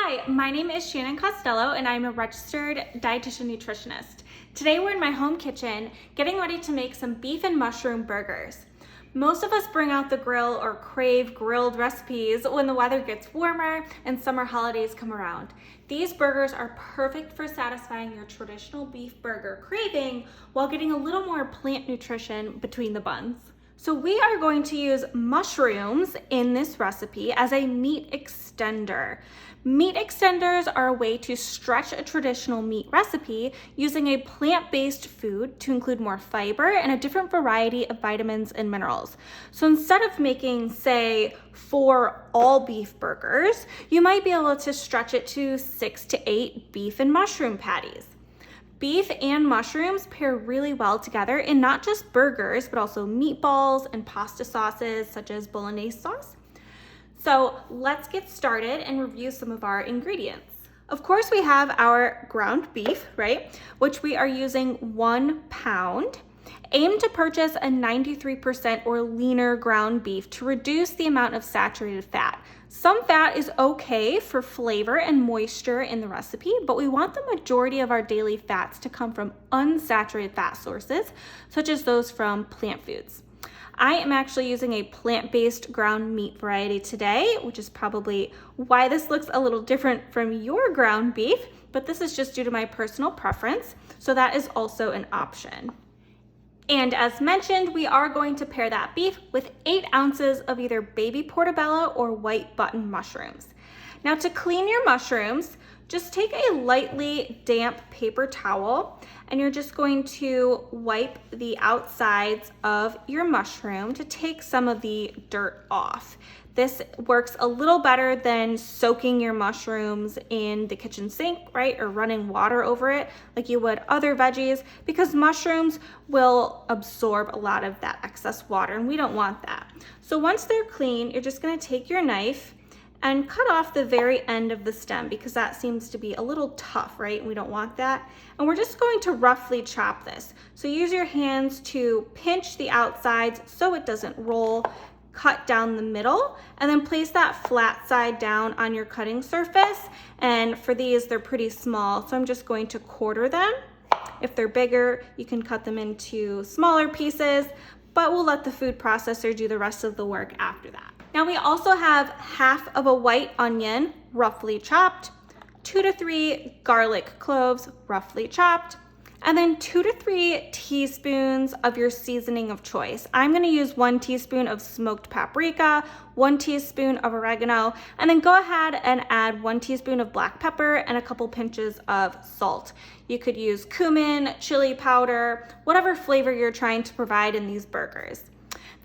Hi, my name is Shannon Costello and I'm a registered dietitian nutritionist. Today we're in my home kitchen getting ready to make some beef and mushroom burgers. Most of us bring out the grill or crave grilled recipes when the weather gets warmer and summer holidays come around. These burgers are perfect for satisfying your traditional beef burger craving while getting a little more plant nutrition between the buns. So we are going to use mushrooms in this recipe as a meat extender. Meat extenders are a way to stretch a traditional meat recipe using a plant-based food to include more fiber and a different variety of vitamins and minerals. So instead of making, say, 4 all beef burgers, you might be able to stretch it to 6 to 8 beef and mushroom patties. Beef and mushrooms pair really well together in not just burgers, but also meatballs and pasta sauces such as bolognese sauce. So let's get started and review some of our ingredients. Of course, we have our ground beef, right? Which we are using 1 pound. Aim to purchase a 93% or leaner ground beef to reduce the amount of saturated fat. Some fat is okay for flavor and moisture in the recipe, but we want the majority of our daily fats to come from unsaturated fat sources, such as those from plant foods. I am actually using a plant-based ground meat variety today, which is probably why this looks a little different from your ground beef, but this is just due to my personal preference, so that is also an option. And as mentioned, we are going to pair that beef with 8 ounces of either baby portobello or white button mushrooms. Now to clean your mushrooms, just take a lightly damp paper towel and you're just going to wipe the outsides of your mushroom to take some of the dirt off. This works a little better than soaking your mushrooms in the kitchen sink, right? Or running water over it like you would other veggies, because mushrooms will absorb a lot of that excess water and we don't want that. So once they're clean, you're just gonna take your knife and cut off the very end of the stem because that seems to be a little tough, right? We don't want that. And we're just going to roughly chop this. So use your hands to pinch the outsides so it doesn't roll. Cut down the middle and then place that flat side down on your cutting surface. And for these, they're pretty small, so I'm just going to quarter them. If they're bigger, you can cut them into smaller pieces, but we'll let the food processor do the rest of the work after that. Now we also have half of a white onion, roughly chopped, 2 to 3 garlic cloves, roughly chopped, and then 2 to 3 teaspoons of your seasoning of choice. I'm gonna use 1 teaspoon of smoked paprika, 1 teaspoon of oregano, and then go ahead and add 1 teaspoon of black pepper and a couple pinches of salt. You could use cumin, chili powder, whatever flavor you're trying to provide in these burgers.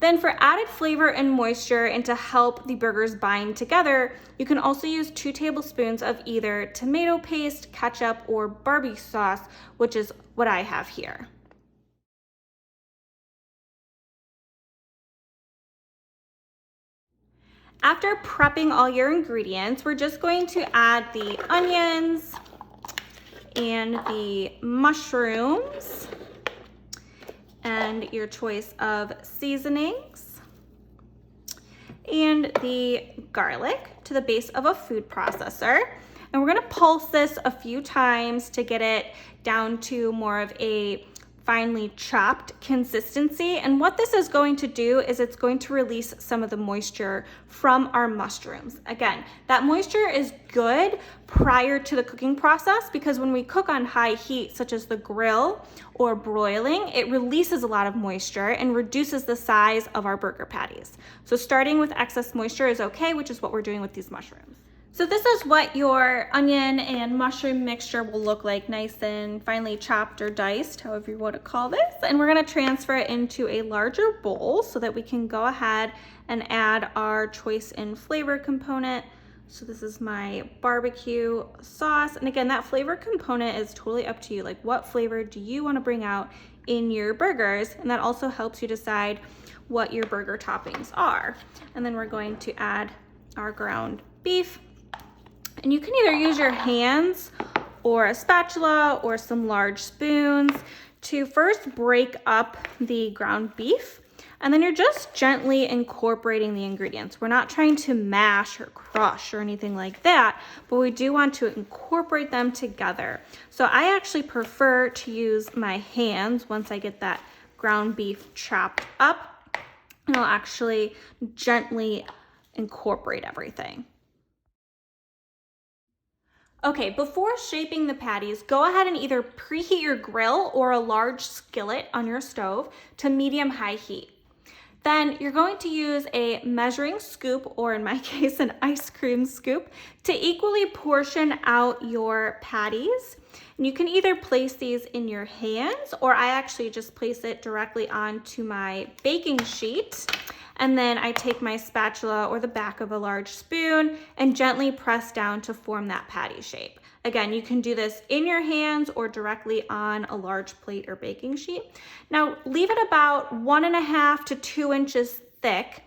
Then for added flavor and moisture and to help the burgers bind together, you can also use 2 tablespoons of either tomato paste, ketchup, or barbecue sauce, which is what I have here. After prepping all your ingredients, we're just going to add the onions and the mushrooms and your choice of seasonings and the garlic to the base of a food processor. And we're gonna pulse this a few times to get it down to more of a finely chopped consistency. And what this is going to do is it's going to release some of the moisture from our mushrooms. Again, that moisture is good prior to the cooking process because when we cook on high heat, such as the grill or broiling, it releases a lot of moisture and reduces the size of our burger patties. So starting with excess moisture is okay, which is what we're doing with these mushrooms. So this is what your onion and mushroom mixture will look like, nice and finely chopped or diced, however you want to call this. And we're gonna transfer it into a larger bowl so that we can go ahead and add our choice in flavor component. So this is my barbecue sauce. And again, that flavor component is totally up to you. Like what flavor do you want to bring out in your burgers? And that also helps you decide what your burger toppings are. And then we're going to add our ground beef. And you can either use your hands or a spatula or some large spoons to first break up the ground beef. And then you're just gently incorporating the ingredients. We're not trying to mash or crush or anything like that, but we do want to incorporate them together. So I actually prefer to use my hands once I get that ground beef chopped up, and I'll actually gently incorporate everything. Okay, before shaping the patties, go ahead and either preheat your grill or a large skillet on your stove to medium-high heat. Then you're going to use a measuring scoop, or in my case, an ice cream scoop, to equally portion out your patties. And you can either place these in your hands, or I actually just place it directly onto my baking sheet. And then I take my spatula or the back of a large spoon and gently press down to form that patty shape. Again, you can do this in your hands or directly on a large plate or baking sheet. Now, leave it about 1.5 to 2 inches thick,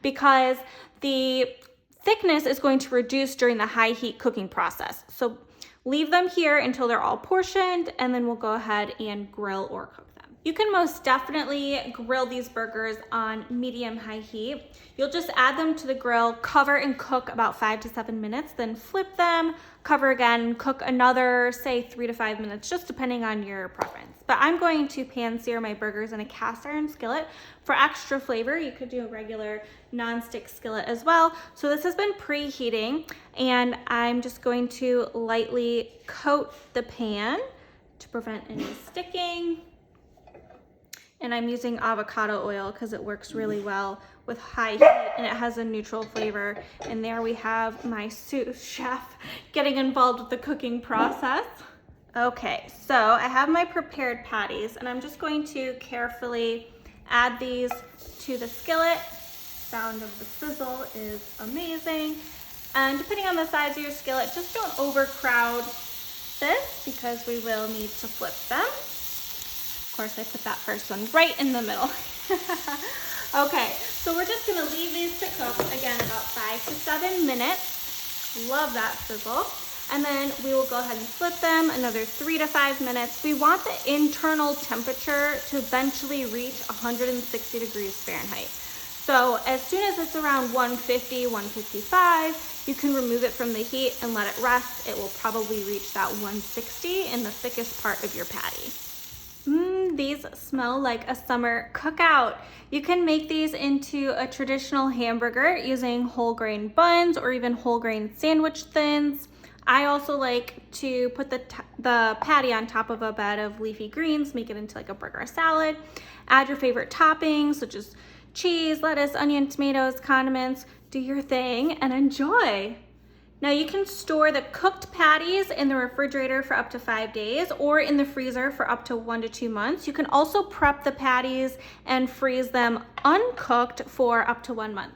because the thickness is going to reduce during the high heat cooking process. So leave them here until they're all portioned, and then we'll go ahead and grill or cook them. You can most definitely grill these burgers on medium-high heat. You'll just add them to the grill, cover and cook about 5 to 7 minutes, then flip them, cover again, cook another, say 3 to 5 minutes, just depending on your preference. But I'm going to pan sear my burgers in a cast iron skillet. For extra flavor, you could do a regular non-stick skillet as well. So this has been preheating, and I'm just going to lightly coat the pan to prevent any sticking. And I'm using avocado oil because it works really well with high heat, and it has a neutral flavor. And there we have my sous chef getting involved with the cooking process. Okay, so I have my prepared patties, and I'm just going to carefully add these to the skillet. Sound of the sizzle is amazing. And depending on the size of your skillet, just don't overcrowd this, because we will need to flip them. Of course, I put that first one right in the middle. Okay, so we're just gonna leave these to cook, again, about 5 to 7 minutes. Love that sizzle. And then we will go ahead and flip them another 3 to 5 minutes. We want the internal temperature to eventually reach 160 degrees Fahrenheit. So as soon as it's around 150, 155, you can remove it from the heat and let it rest. It will probably reach that 160 in the thickest part of your patty. These smell like a summer cookout. You can make these into a traditional hamburger using whole grain buns or even whole grain sandwich thins. I also like to put the patty on top of a bed of leafy greens, make it into like a burger salad. Add your favorite toppings, such as cheese, lettuce, onion, tomatoes, condiments. Do your thing and enjoy. Now you can store the cooked patties in the refrigerator for up to 5 days or in the freezer for up to 1 to 2 months. You can also prep the patties and freeze them uncooked for up to 1 month.